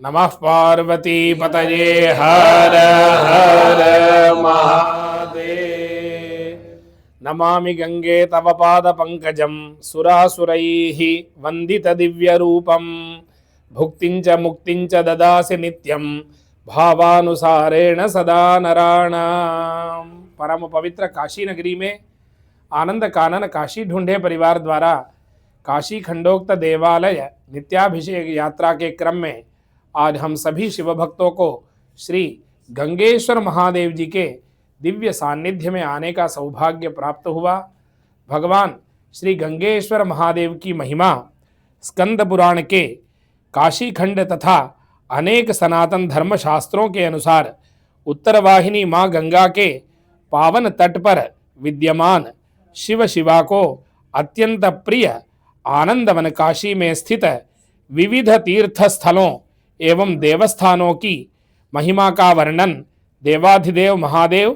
नमः पार्वती पतये हर हर महादेव। नमामि गंगे तव पाद पंकजं सुरासुरैः वंदित दिव्य रूपं भुक्तिं च मुक्तिं च ददासि नित्यं भावानुसारेण सदा नराणां। परम पवित्र काशी नगरी में आनंद कानन काशी ढूंढे परिवार द्वारा काशी खंडोक्त देवालय नित्याभिषेक यात्रा के क्रम में आज हम सभी शिव भक्तों को श्री गंगेश्वर महादेव जी के दिव्य सानिध्य में आने का सौभाग्य प्राप्त हुआ। भगवान श्री गंगेश्वर महादेव की महिमा स्कंद पुराण के काशी खंड तथा अनेक सनातन धर्म शास्त्रों के अनुसार उत्तरवाहिनी माँ गंगा के पावन तट पर विद्यमान शिव शिवा को अत्यंत प्रिय आनंदवन काशी में स्थित विविध तीर्थ स्थलों एवं देवस्थानों की महिमा का वर्णन देवाधिदेव महादेव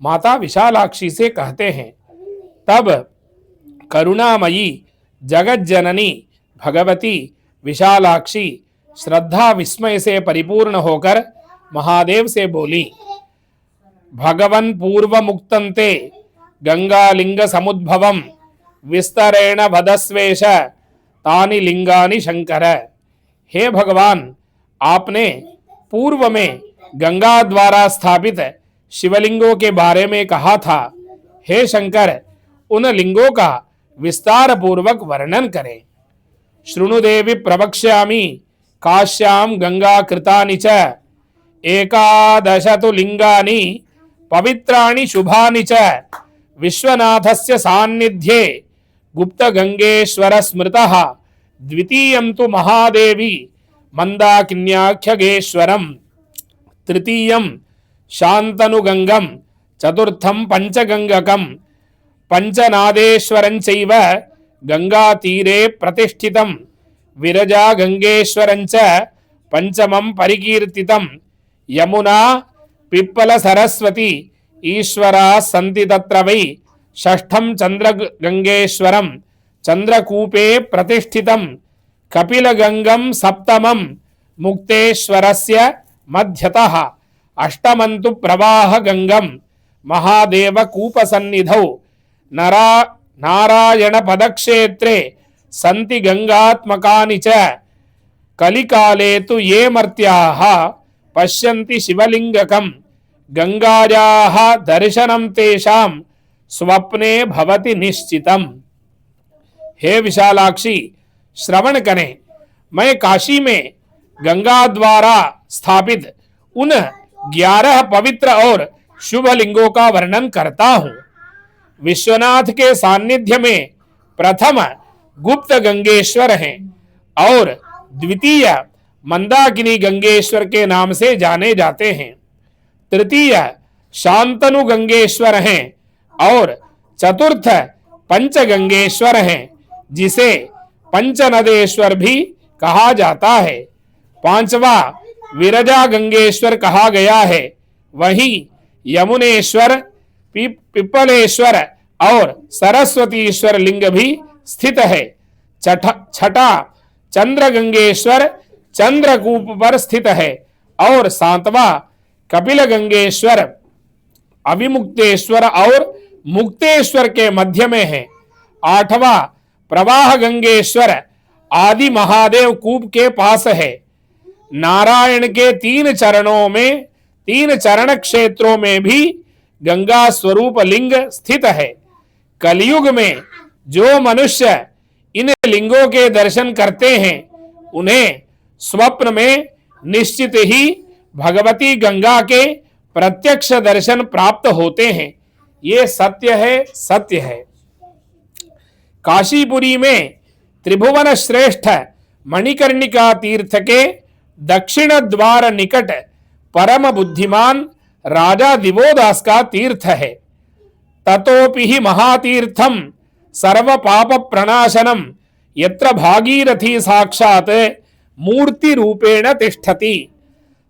माता विशालाक्षी से कहते हैं। तब करुणामयी जगत जननी भगवती विशालाक्षी श्रद्धा विस्मय से परिपूर्ण होकर महादेव से बोली, भगवन् पूर्व मुक्तंते गंगालिंग समुद्भवम विस्तरेण भदस्वेश तानि लिंगानि शंकर। हे भगवान, आपने पूर्व में गंगा द्वारा स्थापित शिवलिंगों के बारे में कहा था। हे शंकर, उन लिंगों का विस्तार पूर्वक वर्णन करें। शृणुदेवी प्रवक्ष्यामि काश्याम गंगा कृतानि च एकादश तु लिंगानि पवित्राणि शुभानि च विश्वनाथस्य सान्निध्ये गुप्त गंगेश्वर स्मृतः द्वितीयं तु महादेवी मंदाकिन्याख्यगेश्वरम तृतीयं शांतनुगंगम चतुर्थं पंचगंगकम पंचनादेश्वरं चैव गंगा तीरे प्रतिष्ठितं विरजा गंगेश्वरं च पंचमं परिकीर्तितं यमुना पिप्पल सरस्वती ईश्वरा सन्ति तत्र वै षष्ठं चंद्रगंगेश्वरं चंद्रकूपे प्रतिष्ठितं कपिलगंगम सप्तमं मुक्तेश्वरस्य मध्यतः अष्टमं तु प्रवाह गंगम महादेव कूपसन्निधौ नारायण पदक्षेत्रे सन्ति गंगात्मकानि च कलिकाले तु ये मर्त्याः पश्यन्ति शिवलिंगकं गंगायाः दर्शनं तेषां स्वप्ने भवति निश्चितम्। हे विशालाक्षी, श्रवण करें, मैं काशी में गंगा द्वारा स्थापित उन 11 पवित्र और शुभ लिंगों का वर्णन करता हूँ। विश्वनाथ के सानिध्य में प्रथम गुप्त गंगेश्वर हैं और द्वितीय मंदाकिनी गंगेश्वर के नाम से जाने जाते हैं। तृतीय शांतनु गंगेश्वर हैं और चतुर्थ पंचगंगेश्वर हैं जिसे पंचनदेश्वर भी कहा जाता है। पांचवा विरजा गंगेश्वर कहा गया है। वहीं यमुनेश्वर पिप्पलेश्वर और सरस्वतीश्वर लिंग भी स्थित है। छठा चंद्रगंगेश्वर चंद्रकूप पर स्थित है और सातवां कपिल गंगेश्वर अविमुक्तेश्वर और मुक्तेश्वर के मध्य में है। आठवां प्रवाह गंगेश्वर आदि महादेव कूप के पास है। नारायण के 3 चरणों में 3 चरण क्षेत्रों में भी गंगा स्वरूप लिंग स्थित है। कलयुग में जो मनुष्य इन लिंगों के दर्शन करते हैं उन्हें स्वप्न में निश्चित ही भगवती गंगा के प्रत्यक्ष दर्शन प्राप्त होते हैं। ये सत्य है, सत्य है। काशीपुरी में त्रिभुवन श्रेष्ठ मणिकर्णिका तीर्थ के दक्षिण द्वार निकट परम बुद्धिमान राजा दिवोदास का तीर्थ है। ततोपि ही महातीर्थम सर्व पाप प्रणाशनम यत्र भागीरथी साक्षात मूर्ति रूपेण तिष्ठति।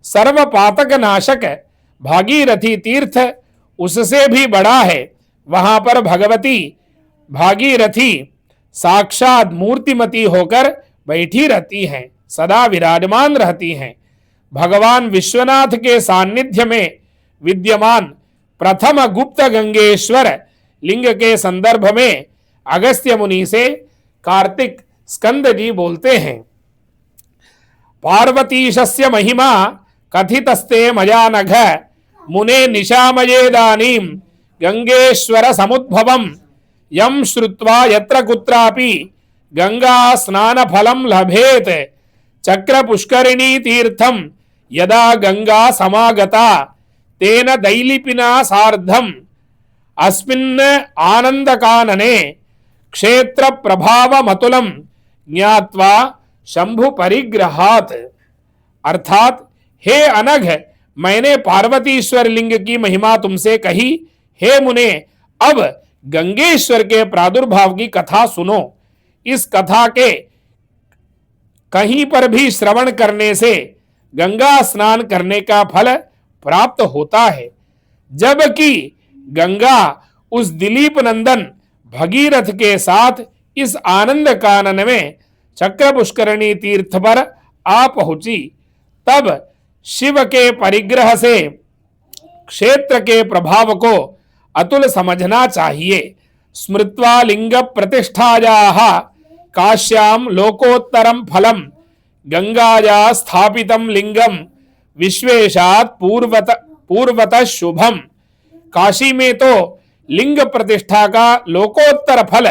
सर्व पातक नाशक भागीरथी तीर्थ उससे भी बड़ा है। वहां पर भगवती भागीरथी साक्षात मूर्तिमती होकर बैठी रहती हैं, सदा विराजमान रहती हैं। भगवान विश्वनाथ के सानिध्य में विद्यमान प्रथम गुप्त गंगेश्वर लिंग के संदर्भ में अगस्त्य मुनि से कार्तिक स्कंद जी बोलते हैं। पार्वतीशस्य महिमा कथितस्ते मया नघ मुने निशामयेदानीं गंगेश्वर समुद्भवम् यं श्रुत्वा यत्र कुत्रापि गंगा स्नान फलम लभेत चक्र पुष्करिणी तीर्थम यदा गंगा समागता तेन दैलिपिना सार्धम अस्मिन् आनंद कानने क्षेत्र प्रभावमतुलम ज्ञात्वा शंभु परिग्रहात्। अर्थात हे अनघ, मैंने पार्वतीश्वर लिंग की महिमा तुमसे कही। हे मुने, अब गंगेश्वर के प्रादुर्भाव की कथा सुनो। इस कथा के कहीं पर भी श्रवण करने से गंगा स्नान करने का फल प्राप्त होता है, जबकि गंगा उस दिलीप नंदन भगीरथ के साथ इस आनंद कानन में चक्र पुष्करणी तीर्थ पर आ पहुंची। तब शिव के परिग्रह से क्षेत्र के प्रभाव को अतुल समझना चाहिए। स्मृत्वा लिंग प्रतिष्ठायाः काश्याम लोकोत्तरम फलम गंगाया स्थापितम लिंगम विश्वेशात पूर्वतः शुभम। काशी में तो लिंग प्रतिष्ठा का लोकोत्तर फल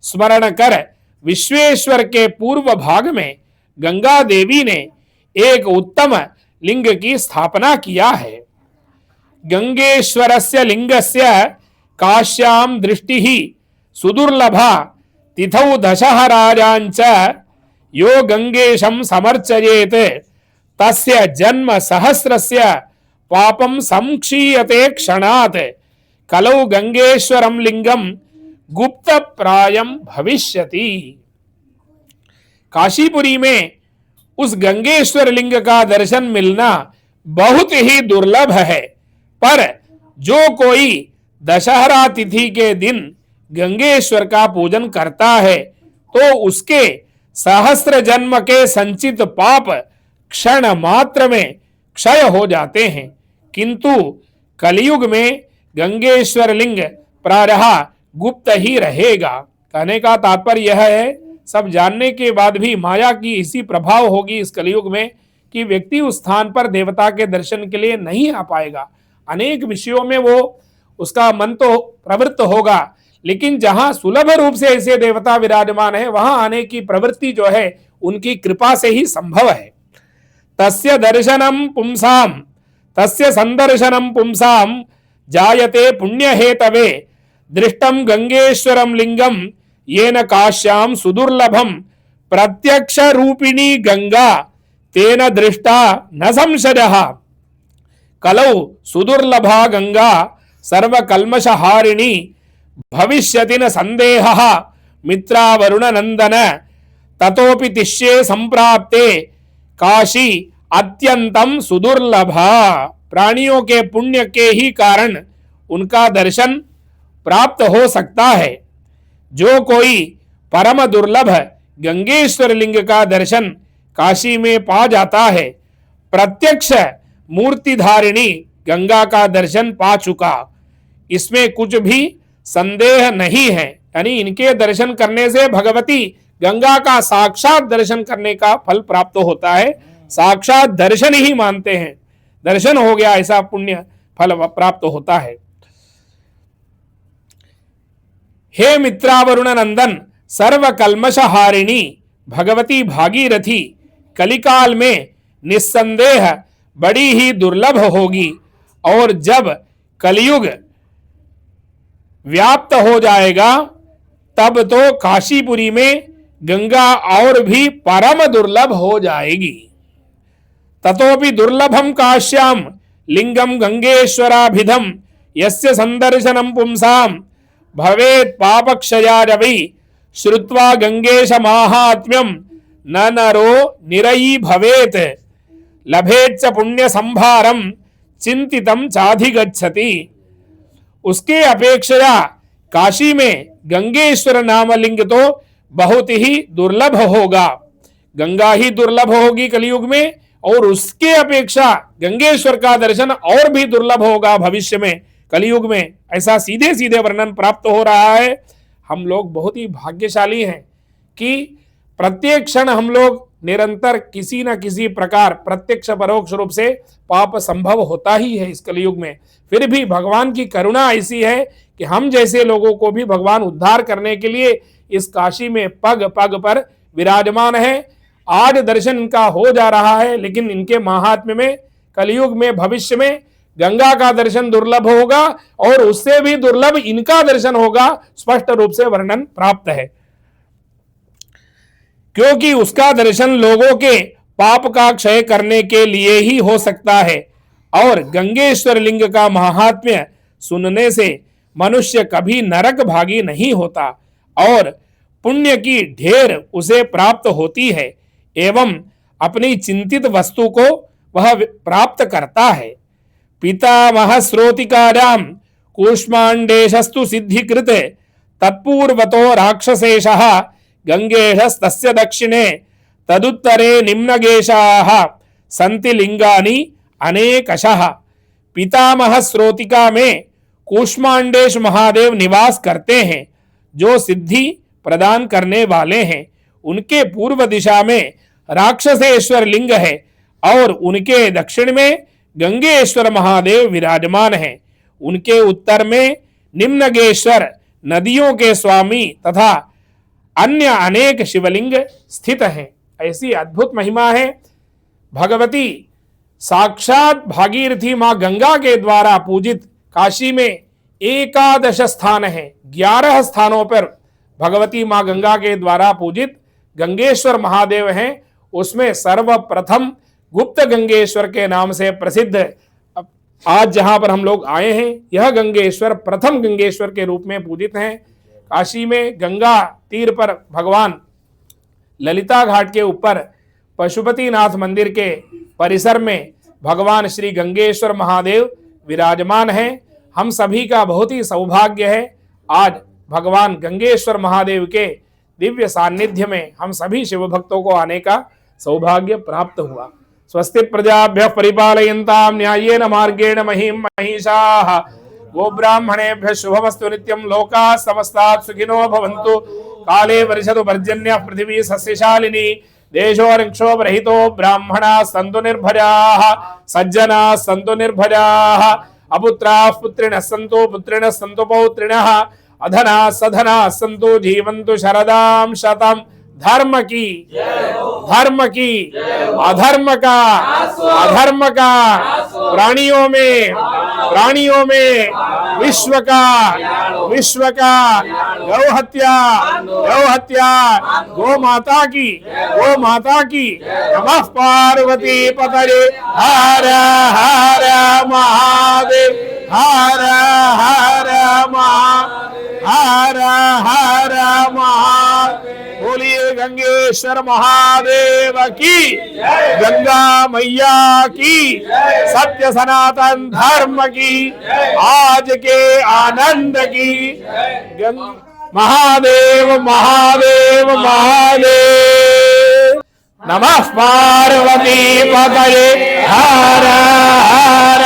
स्मरण कर विश्वेश्वर के पूर्व भाग में गंगा देवी ने एक उत्तम लिंग की स्थापना किया है। गंगेश्वरस्य लिंगस्य काश्याम दृष्टिः सुदुर्लभा तिथौ दशः राजांच यो गंगेशं समर्चयेत तस्य जन्म सहस्रस्य पापम संक्षीयते क्षणात् कलौ गंगेश्वरम लिंगम गुप्त प्रायम भविष्यति। काशीपुरी में उस गंगेश्वर लिंग का दर्शन मिलना बहुत ही दुर्लभ है, पर जो कोई दशहरा तिथि के दिन गंगेश्वर का पूजन करता है तो उसके सहस्त्र जन्म के संचित पाप क्षण मात्र में क्षय हो जाते हैं। किंतु कलयुग में गंगेश्वर लिंग प्रायः गुप्त ही रहेगा। कहने का तात्पर्य यह है, सब जानने के बाद भी माया की इसी प्रभाव होगी इस कलयुग में कि व्यक्ति उस स्थान पर देवता के दर्शन के लिए नहीं आ पाएगा। अनेक विषयों में वो उसका मन तो प्रवृत्त होगा, लेकिन जहां सुलभ रूप से ऐसे देवता विराजमान है वहां आने की प्रवृत्ति जो है उनकी कृपा से ही संभव है। तस्य दर्शनम पुंसाम तस्य संदर्शनम पुंसाम जायते पुण्य हेतवे दृष्टम गंगेश्वरम लिंगम येन काश्याम सुदुर्लभम प्रत्यक्ष रूपिणी गंगा तेन दृष्टा न संशयः कलौ सुदुर्लभा गंगा सर्वकल्मषहारिणी भविष्यति न संदेहः मित्रावरुण नंदन ततोपि तिष्ये संप्राप्ते काशी अत्यंतम सुदुर्लभा। प्राणियों के पुण्य के ही कारण उनका दर्शन प्राप्त हो सकता है। जो कोई परम दुर्लभ गंगेश्वर लिंग का दर्शन काशी में पा जाता है, प्रत्यक्ष मूर्तिधारिणी गंगा का दर्शन पा चुका, इसमें कुछ भी संदेह नहीं है। यानी इनके दर्शन करने से भगवती गंगा का साक्षात दर्शन करने का फल प्राप्त होता है। साक्षात दर्शन ही मानते हैं, दर्शन हो गया ऐसा पुण्य फल प्राप्त होता है। हे मित्रावरुण नंदन सर्व कल्मषहारिणी भगवती भागीरथी कलिकाल में निस्संदेह बड़ी ही दुर्लभ होगी, और जब कलयुग व्याप्त हो जाएगा तब तो काशीपुरी में गंगा और भी परम दुर्लभ हो जाएगी। ततोपि दुर्लभम काश्याम लिंगम गंगेश्वराभिधम यस्य संदर्शनम पुंसाम भवेत् पापक्षयारवि श्रुत्वा गंगेश माहात्म्यम न नरो निरयी भवेत् लभेच्च पुण्य संभारम चिंतितम चाधिगच्छति। उसके अपेक्षा काशी में गंगेश्वर नाम लिंग तो बहुत ही दुर्लभ होगा। गंगा ही दुर्लभ होगी कलयुग में, और उसके अपेक्षा गंगेश्वर का दर्शन और भी दुर्लभ होगा भविष्य में, कलयुग में, ऐसा सीधे सीधे वर्णन प्राप्त हो रहा है। हम लोग बहुत ही भाग्यशाली हैं कि प्रत्येक क्षण हम लोग निरंतर किसी न किसी प्रकार प्रत्यक्ष परोक्ष रूप से पाप संभव होता ही है इस कलयुग में। फिर भी भगवान की करुणा ऐसी है कि हम जैसे लोगों को भी भगवान उद्धार करने के लिए इस काशी में पग पग पर विराजमान है। आज दर्शन इनका हो जा रहा है, लेकिन इनके महात्म्य में कलयुग में भविष्य में गंगा का दर्शन दुर्लभ होगा और उससे भी दुर्लभ इनका दर्शन होगा, स्पष्ट रूप से वर्णन प्राप्त है। क्योंकि उसका दर्शन लोगों के पाप का क्षय करने के लिए ही हो सकता है और गंगेश्वर लिंग का महात्म्य सुनने से मनुष्य कभी नरक भागी नहीं होता और पुण्य की ढेर उसे प्राप्त होती है एवं अपनी चिंतित वस्तु को वह प्राप्त करता है। पितामह श्रोतिकाराम कूष्मांडेशस्तु सिद्धिकृत तत्पूर्वतो राक्षसेशः गंगेशस्तस्य दक्षिणे तदुत्तरे निम्नगेशाः संति लिंगानि अनेकशः। पितामह श्रोतिका में कूष्मांडेश महादेव निवास करते हैं जो सिद्धि प्रदान करने वाले हैं। उनके पूर्व दिशा में राक्षसेश्वर लिंग है और उनके दक्षिण में गंगेश्वर महादेव विराजमान हैं। उनके उत्तर में निम्नगेश्वर नदियों के स्वामी तथा अन्य अनेक शिवलिंग स्थित हैं। ऐसी अद्भुत महिमा है। भगवती साक्षात भागीरथी मां गंगा के द्वारा पूजित काशी में 11 स्थान है। 11 स्थानों पर भगवती मां गंगा के द्वारा पूजित गंगेश्वर महादेव हैं। उसमें सर्वप्रथम गुप्त गंगेश्वर के नाम से प्रसिद्ध आज जहां पर हम लोग आए हैं, यह गंगेश्वर प्रथम गंगेश्वर के रूप में पूजित हैं। काशी में गंगा तीर पर भगवान ललिता घाट के ऊपर पशुपतिनाथ मंदिर के परिसर में भगवान श्री गंगेश्वर महादेव विराजमान हैं। हम सभी का बहुत ही सौभाग्य है आज भगवान गंगेश्वर महादेव के दिव्य सान्निध्य में हम सभी शिव भक्तों को आने का सौभाग्य प्राप्त हुआ। स्वस्ति प्रजाभ्यः परिपालयन्तां न्यायेन मार्गेण महीं महिषाः गोब्राह्मणेभ्यः शुभमस्तु नित्यं लोकाः समस्ताः सुखिनो भवन्तु। काले वर्षतु पर्जन्यः पृथिवी सस्यशालिनी देशोऽक्षोभरहितो ब्राह्मणाः सन्तु निर्भयाः सज्जनाः सन्तु निर्भयाः अपुत्राः पुत्रिणः सन्तु पुत्रिणः सन्तु पौत्रिणः अधनाः सधनाः सन्तु जीवन्तु शरदां शतम्। धर्म की अधर्म का प्राणियों में विश्व का गौ हत्या गो माता की नमः पार्वती पतये हर हर महादेव हर हर महादेव। बोलिए गंगेश्वर महादेव की, गंगा मैया की, सत्य सनातन धर्म की, आज के आनंद की। महादेव महादेव महादेव। नमः पार्वती पतये हर हर